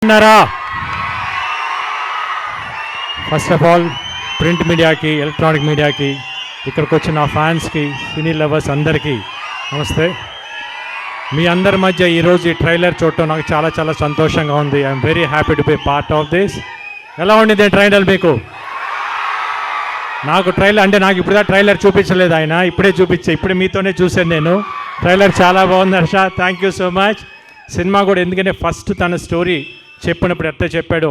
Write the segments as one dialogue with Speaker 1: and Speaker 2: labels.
Speaker 1: బాగున్నారా? First of all print మీడియాకి, electronic మీడియాకి, ఇక్కడికి వచ్చిన ఫ్యాన్స్కి, సినీ లవర్స్ అందరికీ నమస్తే. మీ అందరి మధ్య ఈరోజు ఈ ట్రైలర్ చూడటం నాకు చాలా చాలా సంతోషంగా ఉంది. I'm very happy to be part of this. ఎలా ఉండింది ట్రైలర్ మీకు? నాకు ట్రైలర్ అంటే నాకు ఇప్పుడు ట్రైలర్ చూపించలేదు ఆయన, ఇప్పుడే మీతోనే చూశాను నేను. ట్రైలర్ చాలా బాగుంది Harsha, thank you so much. Cinema కూడా ఎందుకంటే ఫస్ట్ తన స్టోరీ చెప్పినప్పుడు ఎట్లా చెప్పాడో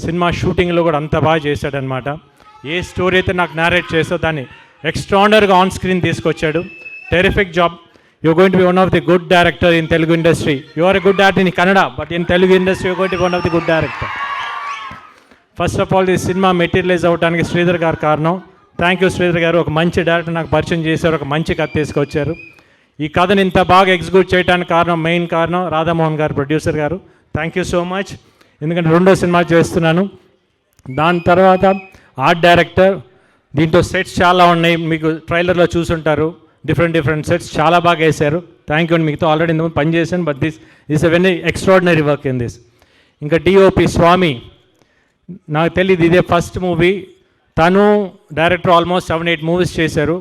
Speaker 1: సినిమా షూటింగ్లో కూడా అంత బాగా చేశాడనమాట. ఏ స్టోరీ అయితే నాకు నేరేట్ చేసో దాన్ని ఎక్స్ట్రాడనరీగా ఆన్ స్క్రీన్ తీసుకొచ్చాడు. Terrific job. You going to be one of the good director in Telugu industry. You are a good actor in Kannada, but in Telugu industry you going to be one of the good director. First of all ఈ సినిమా materialise అవ్వడానికి శ్రీధర్ గారు కారణం. Thank you Sridhar గారు. ఒక మంచి director నాకు పరిచయం చేశారు, ఒక మంచి కథ తీసుకొచ్చారు. ఈ కథను ఇంత బాగా ఎగ్జిక్యూట్ చేయడానికి మెయిన్ కారణం రాధామోహన్ గారు, ప్రొడ్యూసర్ గారు. Thank you so much. ఎందుకంటే 2వ సినిమా చేస్తున్నాను. దాని తర్వాత ఆర్ట్ డైరెక్టర్. దీంట్లో సెట్స్ చాలా ఉన్నాయి, మీకు ట్రైలర్లో చూసుంటారు. డిఫరెంట్ సెట్స్ చాలా బాగా వేశారు. థ్యాంక్ యూ అండి. మీతో ఆల్రెడీ ఇంతకుముందు పని చేశాను, but this is a very extraordinary work in this. ఇంకా డిఓపి స్వామి, నాకు తెలియదు ఇదే ఫస్ట్ మూవీ. తను డైరెక్టర్ ఆల్మోస్ట్ 7-8 మూవీస్ చేశారు.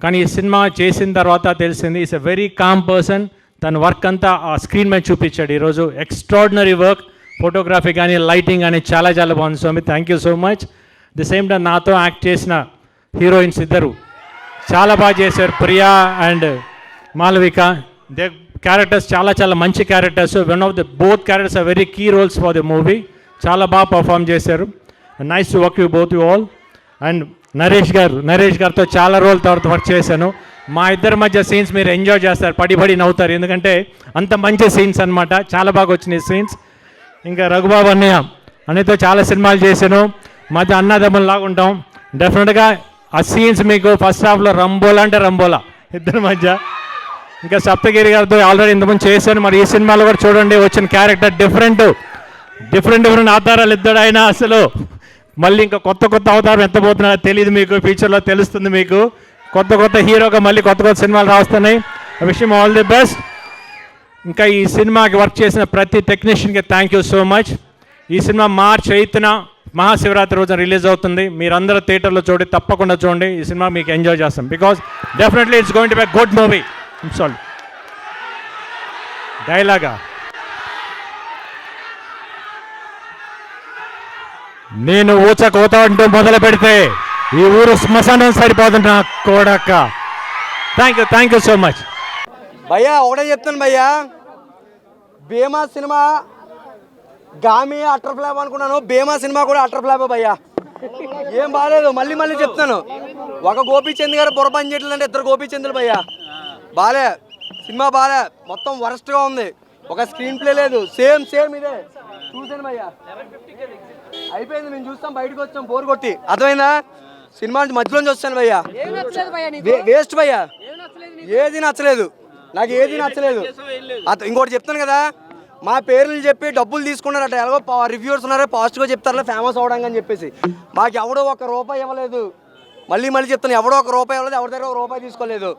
Speaker 1: కానీ ఈ సినిమా చేసిన తర్వాత తెలిసింది is a very calm person. తన వర్క్ అంతా ఆ స్క్రీన్ మీద చూపించాడు ఈరోజు. Extraordinary work. ఫోటోగ్రఫీ కానీ, లైటింగ్ కానీ చాలా చాలా బాగుంది Swami. Thank you so much. The same time నాతో యాక్ట్ చేసిన హీరోయిన్స్ ఇద్దరు చాలా బాగా చేశారు, Priya and Malavika. They characters చాలా చాలా మంచి characters. One of the both characters are very key roles for the movie. చాలా బాగా పర్ఫామ్ చేశారు. Nice to work you both you all. And Naresh గారితో చాలా రోజుల తర్వాత వర్క్ చేశాను. మా ఇద్దరి మధ్య సీన్స్ మీరు ఎంజాయ్ చేస్తారు, పడి నవ్వుతారు, ఎందుకంటే అంత మంచి సీన్స్ అనమాట. చాలా బాగా వచ్చినాయి సీన్స్. ఇంకా రఘుబాబు అన్నయ్యతో చాలా సినిమాలు చేశాను. మధ్య అన్నదమ్ముల్లాగా ఉంటాం. డెఫినెట్గా ఆ సీన్స్ మీకు ఫస్ట్ హాఫ్లో రంబోలా ఇద్దరి మధ్య. ఇంకా సప్తగిరి గారితో ఆల్రెడీ ఇంతకుముందు చేశాను. మరి ఈ సినిమాలో కూడా చూడండి, వచ్చిన క్యారెక్టర్ డిఫరెంట్ ఆధారాలు ఇద్దరు ఆయన. అసలు మళ్ళీ ఇంకా కొత్త అవతారం ఎత్తబోతున్నారో తెలియదు మీకు, ఫ్యూచర్లో తెలుస్తుంది మీకు. కొత్త హీరోగా మళ్ళీ కొత్త సినిమాలు రాస్తున్నాయి. I wish him all the best. ఇంకా ఈ సినిమాకి వర్క్ చేసిన ప్రతి టెక్నీషియన్కి థ్యాంక్ యూ సో మచ్. ఈ సినిమా March 8న మహాశివరాత్రి రోజున రిలీజ్ అవుతుంది. మీరందరూ థియేటర్లో తప్పకుండా చూడండి. ఈ సినిమా మీకు ఎంజాయ్ చేస్తాం, because definitely it's going to be good movie. Sorry, డైలాగా నేను ఊచకోత అంటూ మొదలు పెడితే ఈ ఊరు శ్మశానం సరిపోతుంది నా కోడక్క. థ్యాంక్ యూ సో మచ్
Speaker 2: భయ్యా. ఒకటే చెప్తాను భయ్యా, భీమా సినిమా గామి అటర్ ఫ్లాప్ అనుకున్నాను, భీమా సినిమా కూడా అటర్ ఫ్లాప్ భయ్యా. ఏం బాగాలేదు. మళ్ళీ చెప్తాను, ఒక గోపీచంద్ గారు బుర్ర పని చేయట్లేదంటే 2 గోపీచంద్రులు భయ్యా. బాలే సినిమా, బాలే, మొత్తం వరస్ట్గా ఉంది. ఒక స్క్రీన్ ప్లే లేదు. సేమ్ ఇదే చూసాను భయ్యా. అయిపోయింది, మేము చూస్తాం, బయటకు వచ్చాం బోర్ కొట్టి. అర్థమైందా? సినిమా మధ్యలోంచి వస్తాను భయ్యా. వేస్ట్ భయ్యా, ఏది నచ్చలేదు నాకు, ఏది నచ్చలేదు. ఇంకోటి చెప్తాను కదా, మా పేర్లు చెప్పి డబ్బులు తీసుకున్నారట. ఎలాగో రివ్యూవర్స్ ఉన్నారో పాజిటివ్గా చెప్తారా ఫేమస్ అవడానికి అని చెప్పేసి. మాకు ఎవడో ₹1 ఇవ్వలేదు. మళ్ళీ చెప్తాను, ఎవడో ₹1 ఇవ్వలేదు, ఎవరి దగ్గర ₹1 తీసుకోలేదు.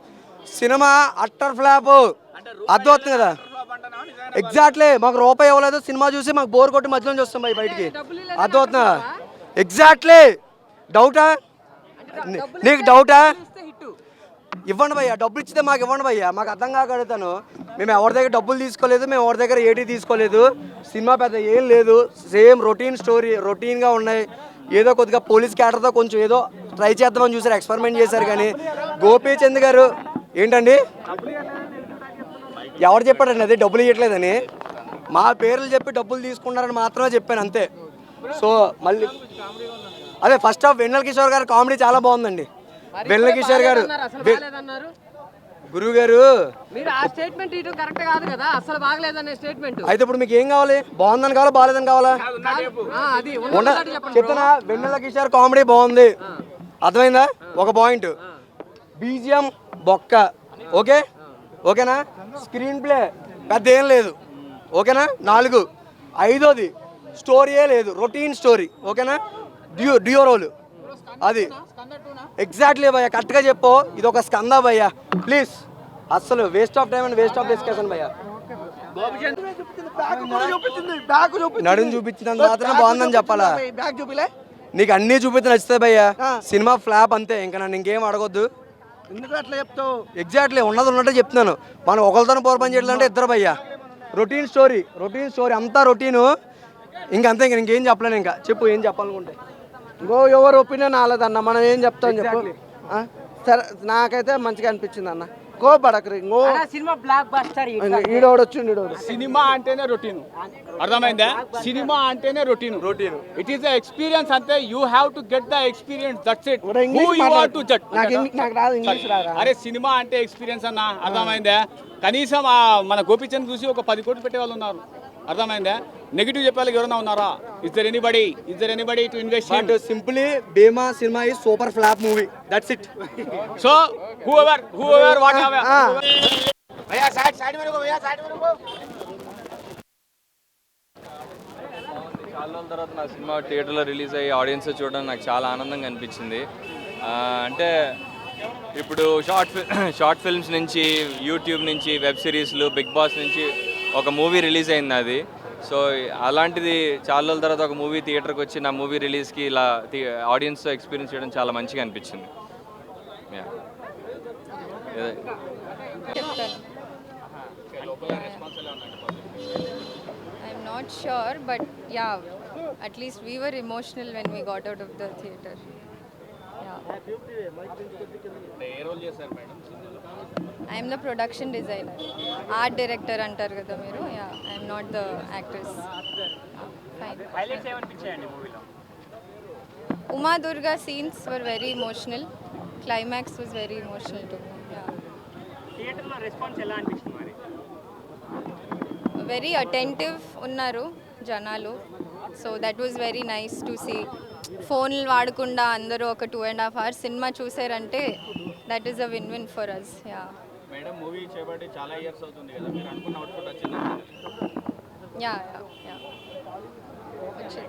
Speaker 2: Cinema utter flop. అర్థమవుతుంది కదా? ఎగ్జాక్ట్లీ, మాకు ₹1 ఇవ్వలేదు. సినిమా చూసి మాకు బోర్ కొట్టి మధ్యలో వస్తాం బయటికి. అర్థమవుతుందా? ఎగ్జాక్ట్లీ. డౌటా నీకు? డౌటా? ఇవ్వండి భయ్యా, డబ్బులు ఇచ్చితే మాకు ఇవ్వండి భయ్యా. మాకు అర్థం కాక అడుగుతాను. మేము ఎవరి దగ్గర డబ్బులు తీసుకోలేదు, మేము ఎవరి దగ్గర ఏటీ తీసుకోలేదు. సినిమా పెద్ద ఏం లేదు, సేమ్ రొటీన్ స్టోరీ, రొటీన్గా ఉన్నాయి. ఏదో కొద్దిగా పోలీస్ క్యారెక్టర్తో కొంచెం ఏదో ట్రై చేద్దామని చూసారు, ఎక్స్పెరిమెంట్ చేశారు. కానీ గోపీచంద్ గారు ఏంటండి, ఎవరు చెప్పాడండి అది డబ్బులు ఇవ్వట్లేదని? మా పేర్లు చెప్పి డబ్బులు తీసుకున్నారని మాత్రమే చెప్పాను, అంతే. సో మళ్ళీ అదే ఫస్ట్ హాఫ్ వెన్నెల కిషోర్ గారు కామెడీ చాలా బాగుందండి. వెన్నెల కిషోర్ గారు, గురువు గారు అయితే ఇప్పుడు మీకు ఏం కావాలి? బాగుందని కావాలా, బాగాలేదని కావాలా? చెప్తానా? వెన్నెల కిషోర్ కామెడీ బాగుంది, అర్థమైందా? ఒక పాయింట్. బీజిఎం బొక్క, ఓకేనా? స్క్రీన్ ప్లే పెద్ద ఏం లేదు, ఓకేనా? 4. 5వది స్టోరీయే లేదు, రొటీన్ స్టోరీ, ఓకేనా? డ్యూ రోల్ అది. ఎగ్జాక్ట్లీ భయ్యా, కరెక్ట్గా చెప్పు. ఇది ఒక స్కంద భయ్యా, ప్లీజ్. అస్సలు waste of time and waste of discussion భయ్యా. నడుము చూపించినంత మాత్రం బాగుందని చెప్పాలా?
Speaker 3: బ్యాగ్ చూపిలే
Speaker 2: నీకు అన్నీ చూపిస్తే నచ్చుతాయి భయ్యా. సినిమా ఫ్లాప్ అంతే, ఇంకా నన్ను ఇంకేం అడగొద్దు.
Speaker 3: ఎందుకు అట్లా చెప్తావు?
Speaker 2: ఎగ్జాక్ట్లీ ఉన్నది ఉన్నట్టే చెప్తున్నాను. మనం ఒకరితో పోరు పని చేయాలంటే ఇద్దరు భయ్యా. రొటీన్ స్టోరీ అంతా రొటీను. ఇంకంతే, ఇంక ఇంకేం చెప్పలేను. ఇంకా చెప్పు ఏం చెప్పాలనుకుంటే.
Speaker 3: ఇంకో ఎవరు ఒపీనియన్ రాలేదన్న, మనం ఏం చెప్తాం చెప్పు. ఆ? సరే, నాకైతే మంచిగా అనిపించింది అన్న. కోపడకరు ఇంకో
Speaker 4: సినిమా బ్లాక్ బస్టర్.
Speaker 3: ఈడోడు వచ్చిండు ఈడోడు.
Speaker 5: సినిమా అంటేనే రొటీన్, అర్థమైందా? సినిమా అంటేనే routine. It is the experience అంతే. You have to get the experience, that's it. Who you want to judge.
Speaker 3: నాకు రాదు ఇంగ్లీష్ రాదా?
Speaker 5: అరే సినిమా అంటే ఎక్స్పీరియన్స్ అన్న, అర్థమైందా? కనీసం మన గోపిచంద్ చూసి ఒక 10 కోట్లు పెట్టే వాళ్ళు ఉన్నారు, అర్థమైందా? నెగిటివ్ చెప్పే వాళ్ళకి ఎవరైనా ఉన్నారా? Is there anybody to invest?
Speaker 2: But simply Bhima సినిమా is super flop movie, that's it.
Speaker 5: So whoever what have
Speaker 6: చాలా రోజుల తర్వాత నా సినిమా థియేటర్లో రిలీజ్ అయ్యి ఆడియన్స్ చూడడం నాకు చాలా ఆనందంగా అనిపించింది. అంటే ఇప్పుడు షార్ట్ ఫిల్మ్స్ నుంచి, యూట్యూబ్ నుంచి, వెబ్ సిరీస్లు, బిగ్ బాస్ నుంచి ఒక మూవీ రిలీజ్ అయింది అది. సో అలాంటిది చాలా రోజుల తర్వాత ఒక మూవీ థియేటర్కి వచ్చి నా మూవీ రిలీజ్కి ఇలా ఆడియన్స్తో ఎక్స్పీరియన్స్ చేయడం చాలా మంచిగా అనిపించింది.
Speaker 7: I'm not sure, but yeah, at least we were emotional when we got out of the theater. Yeah. I am the production designer, art director antar kada meeru. Yeah, I am not the actress. Fine.
Speaker 4: Highlights ఏమనిపించాయండి మూవీలో?
Speaker 7: Uma Durga scenes were very emotional. Climax was very emotional to me. Yeah.
Speaker 4: థియేటర్లో response ఎలా అనిపించింది మరి?
Speaker 7: Very attentive unnaru janalu, so that was very nice to see. ఫోన్లు వాడకుండా అందరూ ఒక 2.5 hours సినిమా చూసారంటే that is a win win for us. Yeah
Speaker 5: madam, movie చేయబట్టి చాలా ఇయర్స్ అవుతుంది కదా, మీరు అనుకున్న అవుట్పుట్ వచ్చిందా?
Speaker 7: యా యా యా వచ్చింది.